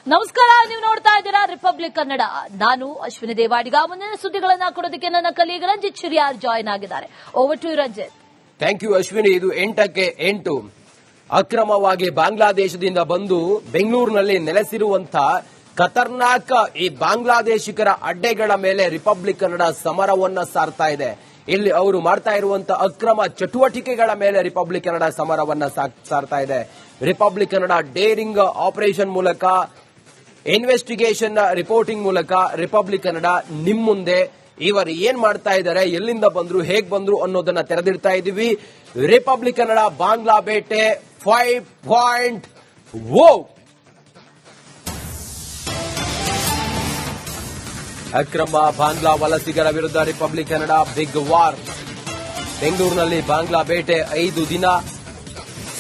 ನಮಸ್ಕಾರ, ನೀವು ನೋಡ್ತಾ ಇದ್ದೀರಾ ರಿಪಬ್ಲಿಕ್ ಕನ್ನಡ. ನಾನು ಅಶ್ವಿನಿ ದೇವಾಡಿಗ. ಮುಂದಿನ ಸುದ್ದಿಗಳನ್ನ ಕೊಡೋದಕ್ಕೆ ನನ್ನ ಕಲೀಗ್ ರಂಜಿತ್ ಶಿರಿಯಾರ್ ಜಾಯ್ನ್ ಆಗಿದ್ದಾರೆ. Over to Ranjith. Thank you Ashwini. ಇದು 8ಕ್ಕೆ 8 ಅಕ್ರಮವಾಗಿ ಬಾಂಗ್ಲಾದೇಶದಿಂದ ಬಂದು ಬೆಂಗಳೂರಿನಲ್ಲಿ ನೆಲೆಸಿರುವಂತಹ ಖತರ್ನಾಕ್ ಈ ಬಾಂಗ್ಲಾದೇಶಿಗರ ಅಡ್ಡೆಗಳ ಮೇಲೆ ರಿಪಬ್ಲಿಕ್ ಕನ್ನಡ ಸಮರವನ್ನ ಸಾರ್ತಾ ಇದೆ. ಇಲ್ಲಿ ಅವರು ಮಾಡ್ತಾ ಇರುವಂತಹ ಅಕ್ರಮ ಚಟುವಟಿಕೆಗಳ ಮೇಲೆ ರಿಪಬ್ಲಿಕ್ ಕನ್ನಡ ಸಮರವನ್ನ ಸಾರ್ತಾ ಇದೆ. ರಿಪಬ್ಲಿಕ್ ಕನ್ನಡ ಡೇರಿಂಗ್ ಆಪರೇಷನ್ ಮೂಲಕ, ಇನ್ವೆಸ್ಟಿಗೇಷನ್ ರಿಪೋರ್ಟಿಂಗ್ ಮೂಲಕ ರಿಪಬ್ಲಿಕ್ ಕನ್ನಡ ನಿಮ್ ಮುಂದೆ ಇವರು ಏನ್ ಮಾಡ್ತಾ ಇದ್ದಾರೆ, ಎಲ್ಲಿಂದ ಬಂದ್ರು, ಹೇಗ್ ಬಂದ್ರು ಅನ್ನೋದನ್ನ ತೆರೆದಿಡ್ತಾ ಇದೀವಿ. ರಿಪಬ್ಲಿಕ್ ಕನ್ನಡ ಬಾಂಗ್ಲಾ ಬೇಟೆ 5.0 ಅಕ್ರಮ ಬಾಂಗ್ಲಾ ವಲಸಿಗರ ವಿರುದ್ಧ ರಿಪಬ್ಲಿಕ್ ಕನ್ನಡ ಬಿಗ್ ವಾರ್. ಬೆಂಗಳೂರಿನಲ್ಲಿ ಬಾಂಗ್ಲಾ ಬೇಟೆ 5 ದಿನ,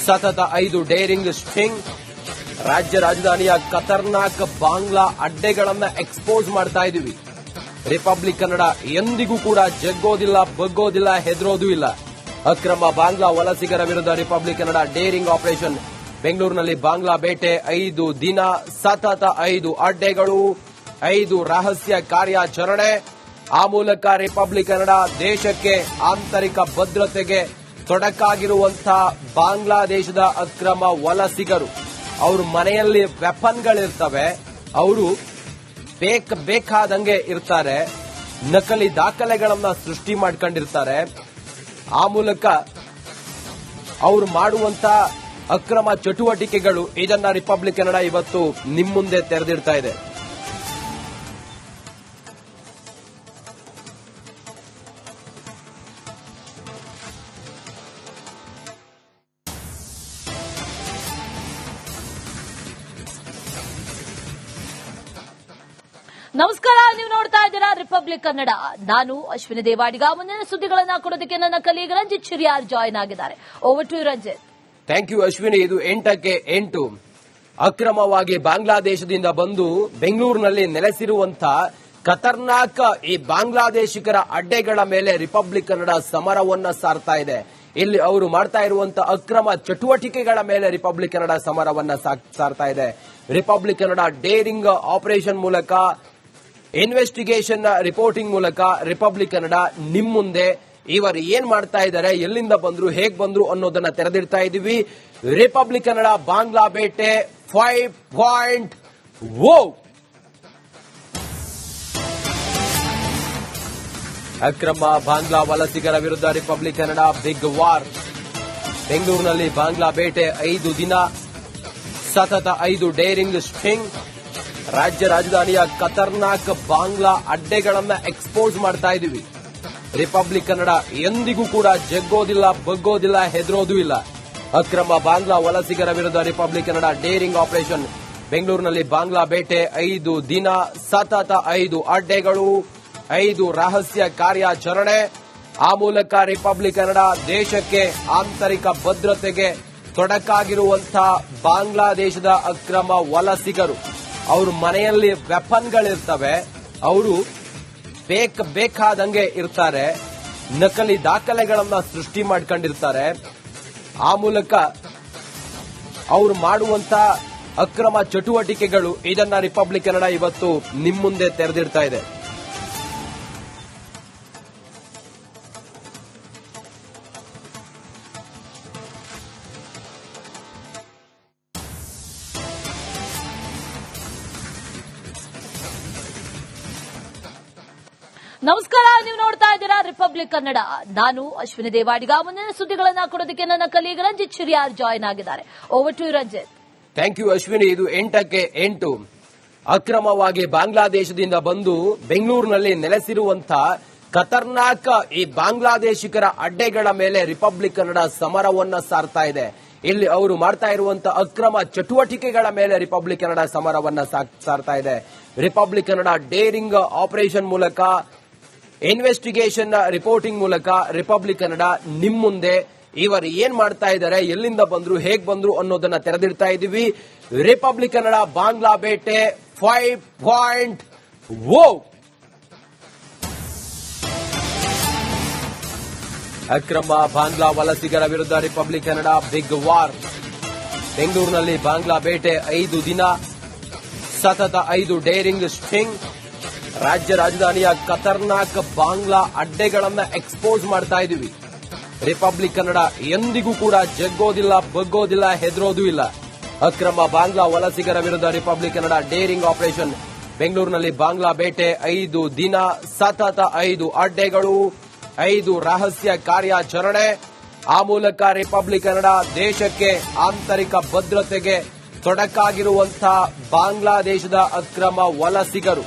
ಸತತ 5 ಡೇರಿಂಗ್ ಸ್ಟಿಂಗ್. ರಾಜ್ಯ ರಾಜಧಾನಿಯ ಖತರ್ನಾಕ್ ಬಾಂಗ್ಲಾ ಅಡ್ಡೆಗಳನ್ನ ಎಕ್ಸ್ಪೋಸ್ ಮಾಡ್ತಾ ಇದೀವಿ. ರಿಪಬ್ಲಿಕ್ ಕನ್ನಡ ಎಂದಿಗೂ ಕೂಡ ಜಗ್ಗೋದಿಲ್ಲ, ಬಗ್ಗೋದಿಲ್ಲ, ಹೆದರೋದೂ ಇಲ್ಲ. ಅಕ್ರಮ ಬಾಂಗ್ಲಾ ವಲಸಿಗರ ವಿರುದ್ಧ ರಿಪಬ್ಲಿಕ್ ಕನ್ನಡ ಡೇರಿಂಗ್ ಆಪರೇಷನ್. ಬೆಂಗಳೂರಿನಲ್ಲಿ ಬಾಂಗ್ಲಾ ಬೇಟೆ 5 ದಿನ, ಸತತ 5 ಅಡ್ಡೆಗಳು, 5 ರಹಸ್ಯ ಕಾರ್ಯಾಚರಣೆ. ಆ ಮೂಲಕ ರಿಪಬ್ಲಿಕ್ ಕನ್ನಡ ದೇಶಕ್ಕೆ ಆಂತರಿಕ ಭದ್ರತೆಗೆ ತೊಡಕಾಗಿರುವಂತಹ ಬಾಂಗ್ಲಾದೇಶದ ಅಕ್ರಮ ವಲಸಿಗರು, ಅವ್ರ ಮನೆಯಲ್ಲಿ ವೆಪನ್ಗಳಿರ್ತವೆ, ಅವರು ಬೇಕಾದಂಗೆ ಇರ್ತಾರೆ, ನಕಲಿ ದಾಖಲೆಗಳನ್ನ ಸೃಷ್ಟಿ ಮಾಡ್ಕೊಂಡಿರ್ತಾರೆ. ಆ ಮೂಲಕ ಅವರು ಮಾಡುವಂತ ಅಕ್ರಮ ಚಟುವಟಿಕೆಗಳು, ಇದನ್ನ ರಿಪಬ್ಲಿಕ್ ಕನ್ನಡ ಇವತ್ತು ನಿಮ್ ಮುಂದೆ ತೆರೆದಿಡ್ತಾ ಇದೆ. ನಮಸ್ಕಾರ, ನೀವು ನೋಡ್ತಾ ಇದ್ದೀರಾ ರಿಪಬ್ಲಿಕ್ ಕನ್ನಡ. ನಾನು ಅಶ್ವಿನಿ ದೇವಾಡಿಗ. ಮುಂದಿನ ಸುದ್ದಿಗಳನ್ನ ಕೊಡೋದಕ್ಕೆ ನನ್ನ ಕಲೀಗ್ ರಂಜಿತ್ ಶಿರಿಯಾರ್ ಜಾಯ್ನ್ ಆಗಿದ್ದಾರೆ. Over to Ranjith. Thank you Ashwini. ಇದು 8ಕ್ಕೆ 8 ಅಕ್ರಮವಾಗಿ ಬಾಂಗ್ಲಾದೇಶದಿಂದ ಬಂದು ಬೆಂಗಳೂರಿನಲ್ಲಿ ನೆಲೆಸಿರುವಂತಹ ಖತರ್ನಾಕ್ ಈ ಬಾಂಗ್ಲಾದೇಶಿಗರ ಅಡ್ಡೆಗಳ ಮೇಲೆ ರಿಪಬ್ಲಿಕ್ ಕನ್ನಡ ಸಮರವನ್ನ ಸಾರ್ತಾ ಇದೆ. ಇಲ್ಲಿ ಅವರು ಮಾಡ್ತಾ ಇರುವಂತಹ ಅಕ್ರಮ ಚಟುವಟಿಕೆಗಳ ಮೇಲೆ ರಿಪಬ್ಲಿಕ್ ಕನ್ನಡ ಸಮರವನ್ನ ಸಾರ್ತಾ ಇದೆ. ರಿಪಬ್ಲಿಕ್ ಕನ್ನಡ ಡೇರಿಂಗ್ ಆಪರೇಷನ್ ಮೂಲಕ, ಇನ್ವೆಸ್ಟಿಗೇಷನ್ ರಿಪೋರ್ಟಿಂಗ್ ಮೂಲಕ ರಿಪಬ್ಲಿಕ್ ಕನ್ನಡ ನಿಮ್ ಮುಂದೆ ಇವರು ಏನ್ ಮಾಡ್ತಾ ಇದ್ದಾರೆ, ಎಲ್ಲಿಂದ ಬಂದ್ರು, ಹೇಗ್ ಬಂದ್ರು ಅನ್ನೋದನ್ನ ತೆರೆದಿಡ್ತಾ ಇದೀವಿ. ರಿಪಬ್ಲಿಕ್ ಕನ್ನಡ ಬಾಂಗ್ಲಾ ಬೇಟೆ 5.0 ಅಕ್ರಮ ಬಾಂಗ್ಲಾ ವಲಸಿಗರ ವಿರುದ್ಧ ರಿಪಬ್ಲಿಕ್ ಕನ್ನಡ ಬಿಗ್ ವಾರ್. ಬೆಂಗಳೂರಿನಲ್ಲಿ ಬಾಂಗ್ಲಾ ಬೇಟೆ 5 ದಿನ, ಸತತ 5 ಡೇರಿಂಗ್ ಸ್ಟಿಂಗ್. ರಾಜ್ಯ ರಾಜಧಾನಿಯ ಖತರ್ನಾಕ್ ಬಾಂಗ್ಲಾ ಅಡ್ಡೆಗಳನ್ನ ಎಕ್ಸ್ಪೋಸ್ ಮಾಡ್ತಾ ಇದೀವಿ. ರಿಪಬ್ಲಿಕ್ ಕನ್ನಡ ಎಂದಿಗೂ ಕೂಡ ಜಗ್ಗೋದಿಲ್ಲ, ಬಗ್ಗೋದಿಲ್ಲ, ಹೆದರೋದೂ ಇಲ್ಲ. ಅಕ್ರಮ ಬಾಂಗ್ಲಾ ವಲಸಿಗರ ವಿರುದ್ಧ ರಿಪಬ್ಲಿಕ್ ಕನ್ನಡ ಡೇರಿಂಗ್ ಆಪರೇಷನ್. ಬೆಂಗಳೂರಿನಲ್ಲಿ ಬಾಂಗ್ಲಾ ಬೇಟೆ 5 ದಿನ, ಸತತ 5 ಅಡ್ಡೆಗಳು, 5 ರಹಸ್ಯ ಕಾರ್ಯಾಚರಣೆ. ಆ ಮೂಲಕ ರಿಪಬ್ಲಿಕ್ ಕನ್ನಡ ದೇಶಕ್ಕೆ ಆಂತರಿಕ ಭದ್ರತೆಗೆ ತೊಡಕಾಗಿರುವಂತಹ ಬಾಂಗ್ಲಾದೇಶದ ಅಕ್ರಮ ವಲಸಿಗರು, ಅವ್ರ ಮನೆಯಲ್ಲಿ ವೆಪನ್ಗಳಿರ್ತವೆ, ಅವರು ಬೇಕಾದಂಗೆ ಇರ್ತಾರೆ, ನಕಲಿ ದಾಖಲೆಗಳನ್ನ ಸೃಷ್ಟಿ ಮಾಡ್ಕೊಂಡಿರ್ತಾರೆ. ಆ ಮೂಲಕ ಅವರು ಮಾಡುವಂತ ಅಕ್ರಮ ಚಟುವಟಿಕೆಗಳು, ಇದನ್ನ ರಿಪಬ್ಲಿಕ್ ಕನ್ನಡ ಇವತ್ತು ನಿಮ್ ಮುಂದೆ ತೆರೆದಿಡ್ತಾ ಇದೆ. ನಮಸ್ಕಾರ, ನೀವು ನೋಡ್ತಾ ಇದ್ದೀರಾ ರಿಪಬ್ಲಿಕ್ ಕನ್ನಡ. ನಾನು ಅಶ್ವಿನಿ ದೇವಾಡಿಗ. ಮುಂದಿನ ಸುದ್ದಿಗಳನ್ನ ಕೊಡೋದಕ್ಕೆ ನನ್ನ ಕಲೀಗ್ ರಂಜಿತ್ ಶಿರಿಯಾರ್ ಜಾಯ್ನ್ ಆಗಿದ್ದಾರೆ. Over to Ranjith. Thank you Ashwini. ಇದು 8ಕ್ಕೆ 8 ಅಕ್ರಮವಾಗಿ ಬಾಂಗ್ಲಾದೇಶದಿಂದ ಬಂದು ಬೆಂಗಳೂರಿನಲ್ಲಿ ನೆಲೆಸಿರುವಂತಹ ಖತರ್ನಾಕ್ ಈ ಬಾಂಗ್ಲಾದೇಶಿಗರ ಅಡ್ಡೆಗಳ ಮೇಲೆ ರಿಪಬ್ಲಿಕ್ ಕನ್ನಡ ಸಮರವನ್ನ ಸಾರ್ತಾ ಇದೆ. ಇಲ್ಲಿ ಅವರು ಮಾಡ್ತಾ ಇರುವಂತಹ ಅಕ್ರಮ ಚಟುವಟಿಕೆಗಳ ಮೇಲೆ ರಿಪಬ್ಲಿಕ್ ಕನ್ನಡ ಸಮರವನ್ನ ಸಾರ್ತಾ ಇದೆ. ರಿಪಬ್ಲಿಕ್ ಕನ್ನಡ ಡೇರಿಂಗ್ ಆಪರೇಷನ್ ಮೂಲಕ, ಇನ್ವೆಸ್ಟಿಗೇಷನ್ ರಿಪೋರ್ಟಿಂಗ್ ಮೂಲಕ ರಿಪಬ್ಲಿಕ್ ಕನ್ನಡ ನಿಮ್ ಮುಂದೆ ಇವರು ಏನ್ ಮಾಡ್ತಾ ಇದ್ದಾರೆ, ಎಲ್ಲಿಂದ ಬಂದ್ರು, ಹೇಗ್ ಬಂದ್ರು ಅನ್ನೋದನ್ನ ತೆರೆದಿಡ್ತಾ ಇದೀವಿ. ರಿಪಬ್ಲಿಕ್ ಕನ್ನಡ ಬಾಂಗ್ಲಾ ಬೇಟೆ 5.0 ಅಕ್ರಮ ಬಾಂಗ್ಲಾ ವಲಸಿಗರ ವಿರುದ್ಧ ರಿಪಬ್ಲಿಕ್ ಕನ್ನಡ ಬಿಗ್ ವಾರ್. ಬೆಂಗಳೂರಿನಲ್ಲಿ ಬಾಂಗ್ಲಾ ಬೇಟೆ 5 ದಿನ, ಸತತ 5 ಡೇರಿಂಗ್ ಸ್ಟಿಂಗ್. ರಾಜ್ಯ ರಾಜಧಾನಿಯ ಖತರ್ನಾಕ್ ಬಾಂಗ್ಲಾ ಅಡ್ಡೆಗಳನ್ನ ಎಕ್ಸ್ಪೋಸ್ ಮಾಡ್ತಾ ಇದೀವಿ. ರಿಪಬ್ಲಿಕ್ ಕನ್ನಡ ಎಂದಿಗೂ ಕೂಡ ಜಗ್ಗೋದಿಲ್ಲ, ಬಗ್ಗೋದಿಲ್ಲ, ಹೆದರೋದೂ ಇಲ್ಲ. ಅಕ್ರಮ ಬಾಂಗ್ಲಾ ವಲಸಿಗರ ವಿರುದ್ಧ ರಿಪಬ್ಲಿಕ್ ಕನ್ನಡ ಡೇರಿಂಗ್ ಆಪರೇಷನ್. ಬೆಂಗಳೂರಿನಲ್ಲಿ ಬಾಂಗ್ಲಾ ಬೇಟೆ 5 ದಿನ, ಸತತ 5 ಅಡ್ಡೆಗಳು, 5 ರಹಸ್ಯ ಕಾರ್ಯಾಚರಣೆ. ಆ ಮೂಲಕ ರಿಪಬ್ಲಿಕ್ ಕನ್ನಡ ದೇಶಕ್ಕೆ ಆಂತರಿಕ ಭದ್ರತೆಗೆ ತೊಡಕಾಗಿರುವಂತಹ ಬಾಂಗ್ಲಾದೇಶದ ಅಕ್ರಮ ವಲಸಿಗರು.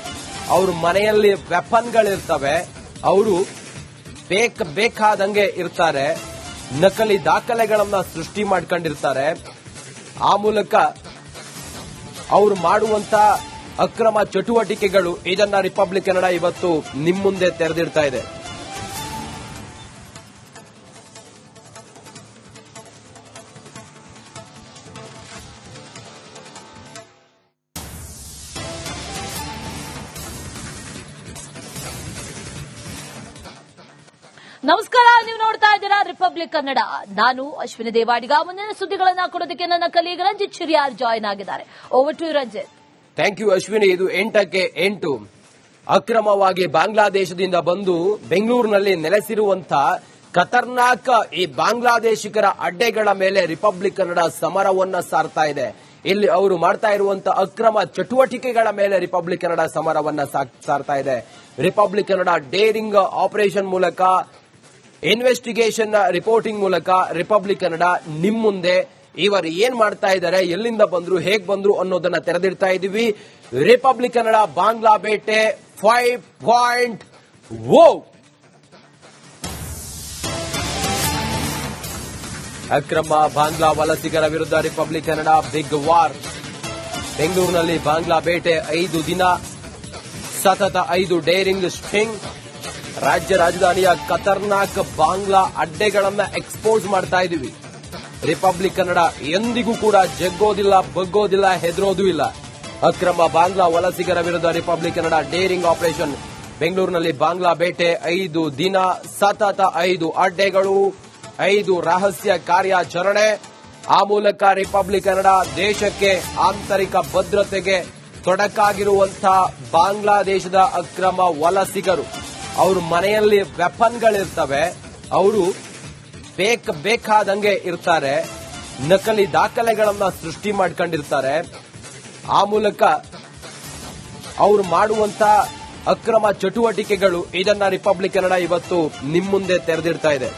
ಅವ್ರ ಮನೆಯಲ್ಲಿ ವೆಪನ್ಗಳಿರ್ತವೆ, ಅವರು ಬೇಕಾದಂಗೆ ಇರ್ತಾರೆ, ನಕಲಿ ದಾಖಲೆಗಳನ್ನ ಸೃಷ್ಟಿ ಮಾಡ್ಕೊಂಡಿರ್ತಾರೆ. ಆ ಮೂಲಕ ಅವರು ಮಾಡುವಂತ ಅಕ್ರಮ ಚಟುವಟಿಕೆಗಳು, ಇದನ್ನ ರಿಪಬ್ಲಿಕ್ ಕನ್ನಡ ಇವತ್ತು ನಿಮ್ಮ ಮುಂದೆ ತೆರೆದಿಡ್ತಾ ಇದೆ. ನಮಸ್ಕಾರ, ನೀವು ನೋಡ್ತಾ ಇದ್ದೀರಾ ರಿಪಬ್ಲಿಕ್ ಕನ್ನಡ. ನಾನು ಅಶ್ವಿನಿ ದೇವಾಡಿಗ. ಮುಂದಿನ ಸುದ್ದಿಗಳನ್ನ ಕೊಡೋದಕ್ಕೆ ನನ್ನ ಕಲೀಗ ರಂಜಿತ್ ಚಿರಿಯಾರ್ ಜಾಯ್ನ್ ಆಗಿದ್ದಾರೆ. Over to Ranjith. Thank you Ashwini. ಇದು 8ಕ್ಕೆ 8 ಅಕ್ರಮವಾಗಿ ಬಾಂಗ್ಲಾದೇಶದಿಂದ ಬಂದು ಬೆಂಗಳೂರಿನಲ್ಲಿ ನೆಲೆಸಿರುವಂತಹ ಖತರ್ನಾಕ್ ಈ ಬಾಂಗ್ಲಾದೇಶಿಗರ ಅಡ್ಡೆಗಳ ಮೇಲೆ ರಿಪಬ್ಲಿಕ್ ಕನ್ನಡ ಸಮರವನ್ನ ಸಾರ್ತಾ ಇದೆ. ಇಲ್ಲಿ ಅವರು ಮಾಡ್ತಾ ಇರುವಂತಹ ಅಕ್ರಮ ಚಟುವಟಿಕೆಗಳ ಮೇಲೆ ರಿಪಬ್ಲಿಕ್ ಕನ್ನಡ ಸಮರವನ್ನ ಸಾರ್ತಾ ಇದೆ. ರಿಪಬ್ಲಿಕ್ ಕನ್ನಡ ಡೇರಿಂಗ್ ಆಪರೇಷನ್ ಮೂಲಕ, ಇನ್ವೆಸ್ಟಿಗೇಷನ್ ರಿಪೋರ್ಟಿಂಗ್ ಮೂಲಕ ರಿಪಬ್ಲಿಕ್ ಕನ್ನಡ ನಿಮ್ ಮುಂದೆ ಇವರು ಏನ್ ಮಾಡ್ತಾ ಇದ್ದಾರೆ, ಎಲ್ಲಿಂದ ಬಂದ್ರು, ಹೇಗ್ ಬಂದ್ರು ಅನ್ನೋದನ್ನ ತೆರೆದಿಡ್ತಾ ಇದೀವಿ. ರಿಪಬ್ಲಿಕ್ ಕನ್ನಡ ಬಾಂಗ್ಲಾ ಬೇಟೆ 5.0. ಅಕ್ರಮ ಬಾಂಗ್ಲಾ ವಲಸಿಗರ ವಿರುದ್ಧ ರಿಪಬ್ಲಿಕ್ ಕನ್ನಡ ಬಿಗ್ ವಾರ್. ಬೆಂಗಳೂರಿನಲ್ಲಿ ಬಾಂಗ್ಲಾ ಬೇಟೆ 5 ದಿನ, ಸತತ 5 ಡೇರಿಂಗ್ ಸ್ಟಿಂಗ್. ರಾಜ್ಯ ರಾಜಧಾನಿಯ ಖತರ್ನಾಕ್ ಬಾಂಗ್ಲಾ ಅಡ್ಡೆಗಳನ್ನ ಎಕ್ಸ್ಪೋಸ್ ಮಾಡ್ತಾ ಇದೀವಿ. ರಿಪಬ್ಲಿಕ್ ಕನ್ನಡ ಎಂದಿಗೂ ಕೂಡ ಜಗ್ಗೋದಿಲ್ಲ, ಬಗ್ಗೋದಿಲ್ಲ, ಹೆದರೋದೂ ಇಲ್ಲ. ಅಕ್ರಮ ಬಾಂಗ್ಲಾ ವಲಸಿಗರ ವಿರುದ್ಧ ರಿಪಬ್ಲಿಕ್ ಕನ್ನಡ ಡೇರಿಂಗ್ ಆಪರೇಷನ್. ಬೆಂಗಳೂರಿನಲ್ಲಿ ಬಾಂಗ್ಲಾ ಬೇಟೆ 5 ದಿನ, ಸತತ 5 ಅಡ್ಡೆಗಳು, 5 ರಹಸ್ಯ ಕಾರ್ಯಾಚರಣೆ. ಆ ಮೂಲಕ ರಿಪಬ್ಲಿಕ್ ಕನ್ನಡ ದೇಶಕ್ಕೆ ಆಂತರಿಕ ಭದ್ರತೆಗೆ ತೊಡಕಾಗಿರುವಂತಹ ಬಾಂಗ್ಲಾದೇಶದ ಅಕ್ರಮ ವಲಸಿಗರು. ಅವ್ರ ಮನೆಯಲ್ಲಿ ವೆಪನ್ಗಳಿರ್ತವೆ, ಅವರು ಬೇಕಾದಂಗೆ ಇರ್ತಾರೆ, ನಕಲಿ ದಾಖಲೆಗಳನ್ನ ಸೃಷ್ಟಿ ಮಾಡ್ಕೊಂಡಿರ್ತಾರೆ. ಆ ಮೂಲಕ ಅವರು ಮಾಡುವಂತ ಅಕ್ರಮ ಚಟುವಟಿಕೆಗಳು, ಇದನ್ನ ರಿಪಬ್ಲಿಕ್ ಕನ್ನಡ ಇವತ್ತು ನಿಮ್ಮ ಮುಂದೆ ತೆರೆದಿಡ್ತಾ ಇದೆ.